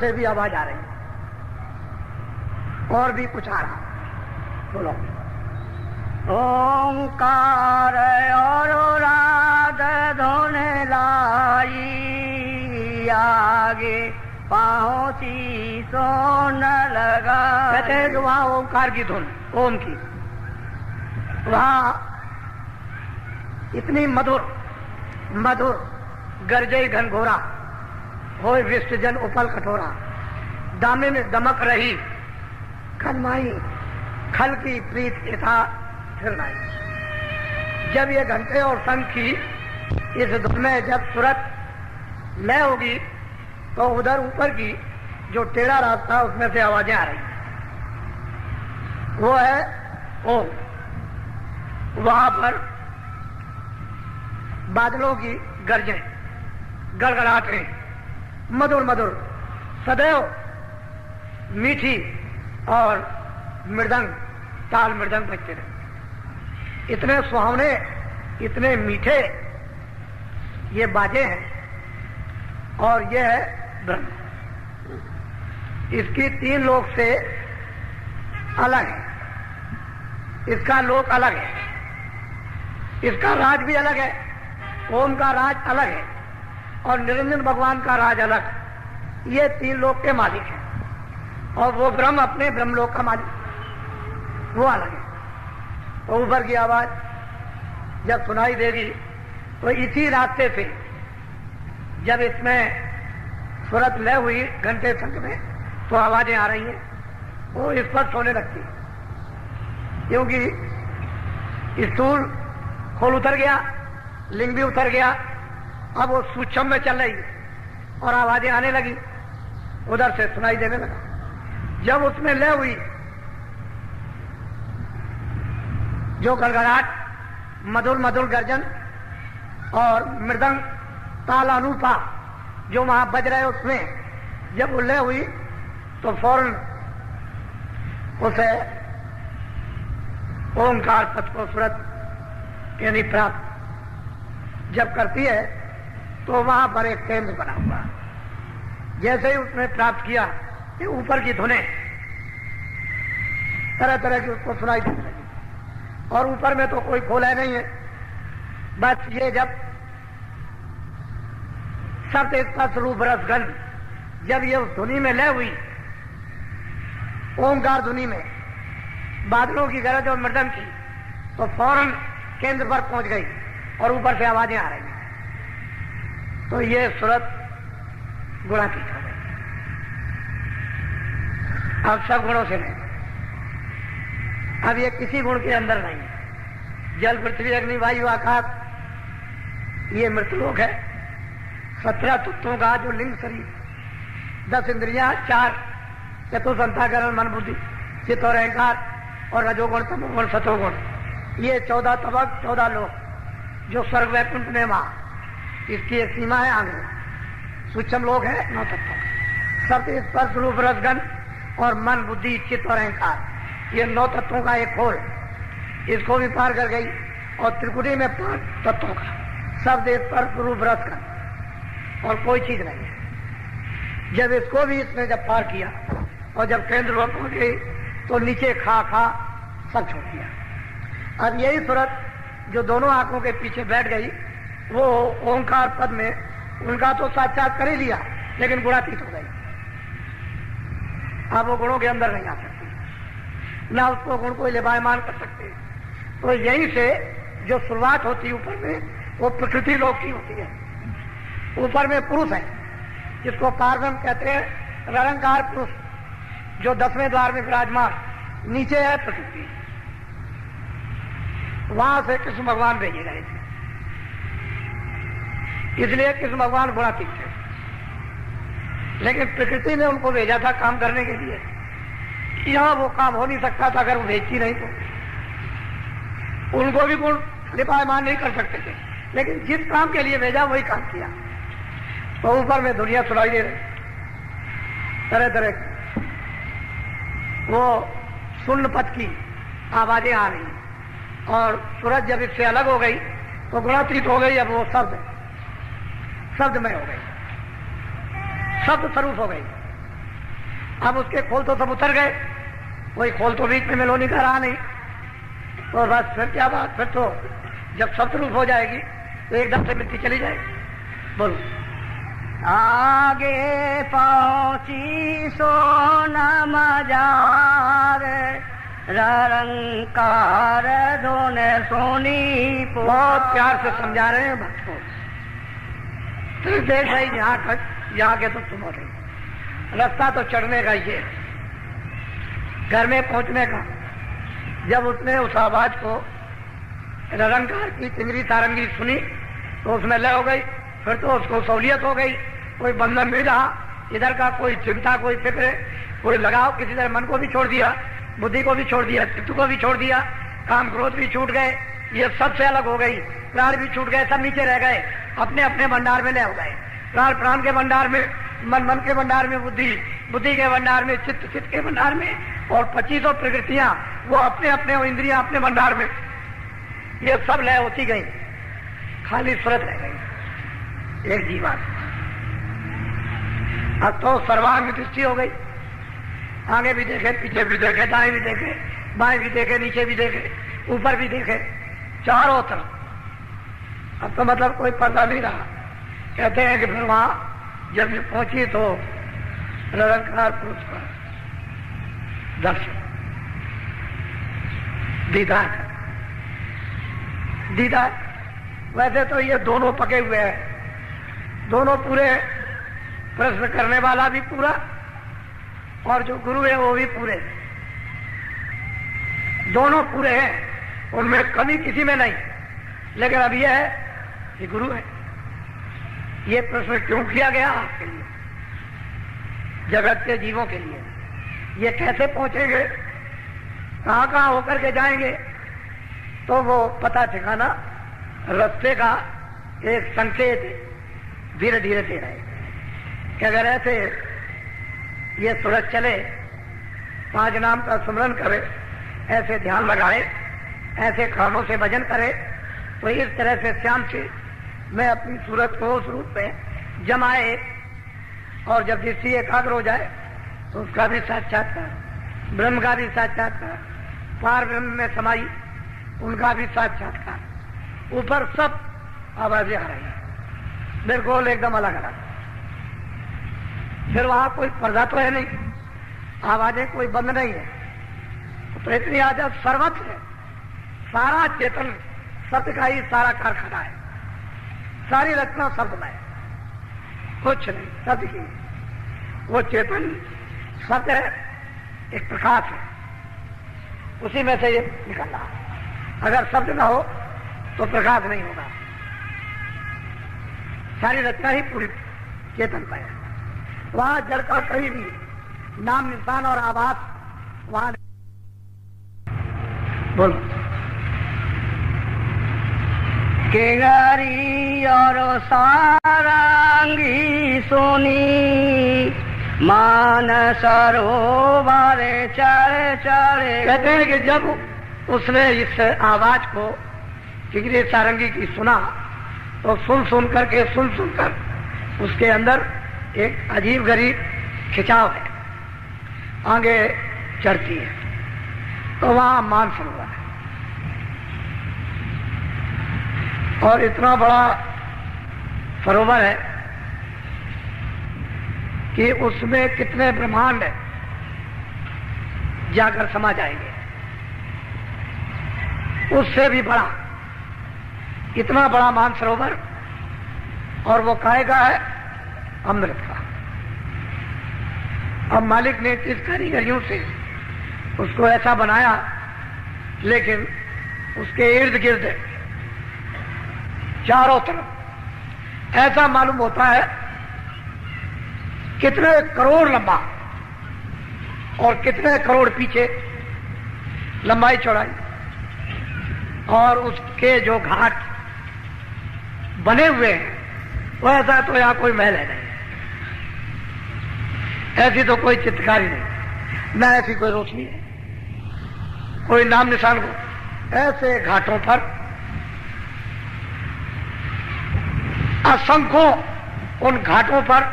से भी आवाज आ रही है और भी कुछ आ रहा। बोलो। ओंकार और राध धोने लाई आगे पाँव सी सोन लगा। कहते हैं कि वहां ओंकार की धुन, ओम की, वहां इतनी मधुर मधुर गरजे घनघोरा होय विष्टजन उपल कठोरा, दामे में दमक रही खनमाई खल की प्रीत यथा फिर नहीं। जब ये घंटे और शंख की इस धुन में जब तुरंत लय होगी तो उधर ऊपर की जो टेढ़ा रास्ता उसमें से आवाजें आ रही हैं, वो है ओम। वहां पर बादलों की गर्जें, गड़गड़ाहटें, मधुर मधुर सदैव मीठी और मृदंग, ताल मृदंग बजते रहे। इतने सुहावने, इतने मीठे ये बाजे हैं। और ये है ब्रह्म। इसकी तीन लोक से अलग है, इसका लोक अलग है, इसका राज भी अलग है। ओम का राज अलग है और निरंजन भगवान का राज अलग। ये तीन लोक के मालिक हैं और वो ब्रह्म अपने ब्रह्मलोक का मालिक, वो अलग है। तो ऊपर की आवाज जब सुनाई देगी तो इसी रास्ते से जब इसमें सुरत लय हुई घंटे शंख में तो आवाजें आ रही हैं, वो स्पष्ट होने लगती, क्योंकि स्थूल खोल उतर गया, लिंग भी उतर गया, अब वो सूक्ष्म में चल रही और आवाजें आने लगी, उधर से सुनाई देने लगा। जब उसमें लय हुई, जो गड़गड़ाहट, मधुर मधुर गर्जन और मृदंग ताल अनुपा जो वहां बज रहे उसमें जब वो लय हुई तो फौरन उसे ओंकार पद को सुरत यानी प्राप्त जब करती है तो वहां पर एक केंद्र बना हुआ। जैसे ही उसने प्राप्त किया कि ऊपर की धुनें तरह तरह की उसको सुनाई देने लगी और ऊपर में तो कोई खोला नहीं है। बस ये जब शब्द स्पर्श रूप रस गंध जब ये उस धुनी में लय हुई, ओंकार धुनी में बादलों की गरज और मृदंग की, तो फौरन केंद्र पर पहुंच गई और ऊपर से आवाजें आ रही हैं। तो ये सूरत गुणातीत हो गई। अब सब गुणों से नहीं, अब ये किसी गुण के अंदर नहीं है। जल पृथ्वी अग्नि वायु आकाश ये मृतलोक है। 17 तत्वों का जो लिंग शरीर, 10 इंद्रियां, 4 चतुर्संताकरण मन बुद्धि चित्त और अहंकार और रजोगुण तमोगुण सतोगुण, ये 14 तबक 14 लोक जो स्वर्ग वैकुंठ में वहां इसकी एक सीमा है। आगे सूक्ष्म लोक है 9 तत्वों का, शब्द स्पर्श रूप रसगंध और मन बुद्धि चित्त और अहंकार, ये 9 तत्वों का एक खोल, इसको भी पार कर गई। और त्रिकुटी में 5 तत्वों का शब्द स्पर्श रूप रसगंध और कोई चीज नहीं है। जब इसको भी इसने जब पार किया और जब केंद्र पर पहुंच गई तो नीचे खा खा सब छोड़ दिया। अब यही सूरत जो दोनों आंखों के पीछे बैठ गई, वो ओंकार पद में उनका तो साक्षात्कार ही लिया लेकिन गुणातीत हो गई। अब वो गुणों के अंदर नहीं आ सकती, ना उसको गुण को लिबायमान कर सकते। तो यहीं से जो शुरुआत होती है ऊपर में, वो प्रकृति लोक की होती है। ऊपर में पुरुष है जिसको पारब्रह्म कहते हैं, निरंकार पुरुष जो 10वें द्वार में विराजमान, नीचे है प्रकृति। वहां से कृष्ण भगवान भेजे गए थे, इसलिए कृष्ण भगवान गुणातीत थे। लेकिन प्रकृति ने उनको भेजा था काम करने के लिए। यहां वो काम हो नहीं सकता था अगर वो भेजती नहीं तो। उनको भी गुण लिपायमान नहीं कर सकते थे, लेकिन जिस काम के लिए भेजा वही काम किया। तो ऊपर में दुनिया सुनाई दे रही तरह तरह की, वो शून्य पथ की आवाजें आ रही और सूरज जब इससे अलग हो गई तो गुणातीत हो गई। अब वो शब्द शब्दमय हो गई, शब्द स्वरूप हो गई। अब उसके खोल तो सब उतर गए, कोई खोल तो बीच में मेलोनी का रहा नहीं। तो बस फिर क्या बात, फिर तो जब सप्तरूप हो जाएगी तो एकदम से मिट्टी चली जाएगी। बोलो। आगे पहुंची सोनम जार, रंकार दोने सोनी। बहुत प्यार से समझा रहे हैं भक्त को। तो देख भाई यहाँ तक, यहाँ के तो तुम हो रही, रास्ता तो चढ़ने का ही है, घर में पहुंचने का। जब उसने उस आवाज को रंकार की तिंगरी सारंगी सुनी तो उसमें लय हो गई। फिर तो उसको सहूलियत हो गई, कोई बंधन नहीं रहा इधर का, कोई चिंता, कोई फिक्र, कोई लगाव, किसी तरह मन को भी छोड़ दिया, बुद्धि को भी छोड़ दिया, चित्त को भी छोड़ दिया, काम क्रोध भी छूट गए, ये सबसे अलग हो गई, प्राण भी छूट गए, सब नीचे रह गए, अपने अपने भंडार में ले हो गए। प्राण प्राण के भंडार में, मन मन के भंडार में, बुद्धि बुद्धि के भंडार में, चित्त चित्त के भंडार में, और 25 प्रकृतियां वो अपने अपने, इंद्रियां अपने भंडार में, ये सब लय होती गई, खाली सुरत रह गई एक जीवात्मा। अब तो सर्वांग दृष्टि हो गई, आगे भी देखे, पीछे भी देखे, दाएं भी देखे, बाएं भी देखे, नीचे भी देखे, ऊपर भी देखे, चारों तरफ। अब तो मतलब कोई पर्दा नहीं रहा। कहते हैं कि फिर वहां जब पहुंची तो निरंकार पुरुष का दर्शन, दीदार। दीदार वैसे तो ये दोनों पके हुए हैं, दोनों पूरे, प्रश्न करने वाला भी पूरा और जो गुरु है वो भी पूरे, दोनों पूरे हैं, उनमें कमी किसी में नहीं। लेकिन अब यह है कि गुरु है। ये प्रश्न क्यों किया गया आपके लिए, जगत के जीवों के लिए? ये कैसे पहुंचेंगे, कहां कहां होकर के जाएंगे, तो वो पता ठिकाना रास्ते का एक संकेत धीरे धीरे दे रहे कि अगर ऐसे ये सूरज चले, 5 नाम का स्मरण करे, ऐसे ध्यान लगाए, ऐसे कानों से भजन करे, तो इस तरह से श्याम से मैं अपनी सूरत को उस रूप में जमाए, और जब दृष्टि एकाग्र हो जाए तो उसका भी साक्षात्कार, ब्रह्म का भी साक्षात्कार, पार ब्रह्म में समाई उनका भी साक्षात्कार, ऊपर सब आवाजें आ रही हैं, बिल्कुल एकदम अलग अलग। फिर वहां कोई पर्दा तो है नहीं, आवाजें कोई बंद नहीं है, तो इतनी आजाद सर्वत्र है, सारा चेतन सत्य का ही सारा कारखाना है, सारी रचना शब्द में, कुछ नहीं, सत्य की। वो चेतन सत्य है, एक प्रकाश है, उसी में से ये निकल रहा है। अगर शब्द न हो तो प्रकाश नहीं होगा, सारी रचना ही पूरी चेतन पर है। वहां जड़ का कहीं भी नाम निशान और आवाज वहां बोलो। केगारी और सारंगी सोनी, मान सरोवर चढ़ चढ़े। कहते हैं कि जब उसने इस आवाज को चिगरी सारंगी की सुना, तो सुन सुनकर उसके अंदर एक अजीब गरीब खिंचाव है, आगे चढ़ती है, तो वहां मान सरोवर है, और इतना बड़ा सरोवर है कि उसमें कितने ब्रह्मांड है जाकर समा जाएंगे, उससे भी बड़ा, इतना बड़ा मानसरोवर, और वो काहे का है? अमृत का। अब मालिक ने किस कारीगरियों से उसको ऐसा बनाया, लेकिन उसके इर्द गिर्द चारों तरफ ऐसा मालूम होता है कितने करोड़ लंबा और कितने करोड़ पीछे लंबाई चौड़ाई, और उसके जो घाट बने हुए हैं वो ऐसा तो यहां कोई महल है नहीं, ऐसी तो कोई चित्रकारी नहीं, न ऐसी कोई रोशनी है, कोई नाम निशान को। ऐसे घाटों पर असंख्यों उन घाटों पर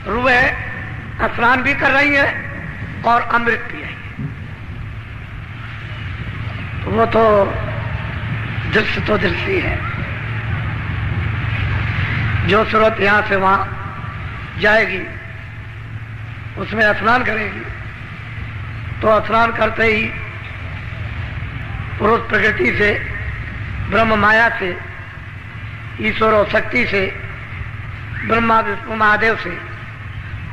रुए स्नान भी कर रही है और अमृत पिएंगे। वो तो दृश्य है। जो सूरत यहां से वहां जाएगी, उसमें स्नान करेगी, तो स्नान करते ही पुरुष प्रकृति से, ब्रह्म माया से, ईश्वर और शक्ति से, ब्रह्मा विष्णु महादेव से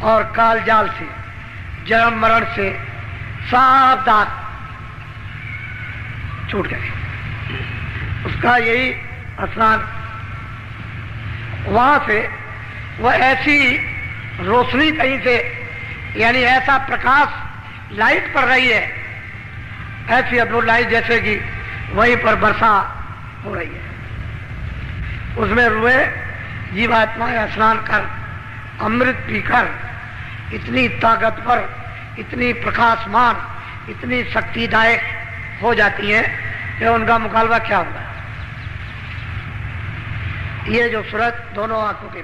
और काल जाल से, जन्म मरण से सब दाग छूट गए। उसका यही स्नान, वहां से वह ऐसी रोशनी कहीं से, यानी ऐसा प्रकाश, लाइट पड़ रही है, ऐसी अद्भुत लाइट जैसे कि वहीं पर वर्षा हो रही है। उसमें रुए जीवात्मा स्नान कर, अमृत पीकर इतनी ताकतवर, इतनी प्रकाशमान, इतनी शक्तिदायक हो जाती है कि उनका मुकाबला क्या होगा। ये जो सूरत दोनों आंखों के